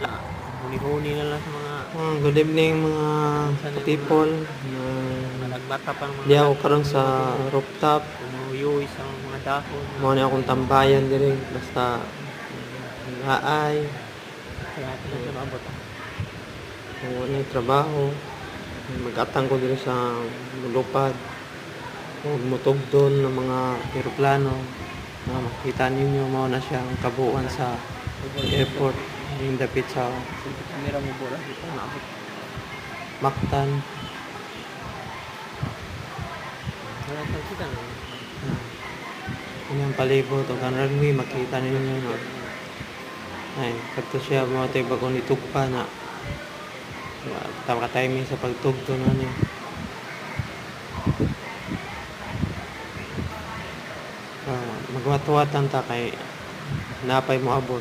Huni-huni na lang sa mga Good evening mga people. nagbata pa ng Di mga ako karon sa rooftop. umuyuy sa mga dahon. Mao ni akong tambayan diri basta haay. Kaya na siya maabot. Kung wala trabaho, mag-atang ko diri sa lupad. Huwag mutugdon ng mga eroplano. Makita ninyo mao na siya ang kabuuan sa airport. Yung dapit sa Kamera mo bola dito maabot. Mactan. Wala kang kita na. Inyong palibot o kan runway makita ninyo no. Ay, pagto siya mo tayo bagong itugpa na tama ka timing sa pagtugto na niya. Magwat-watan ta kay napay mo abot.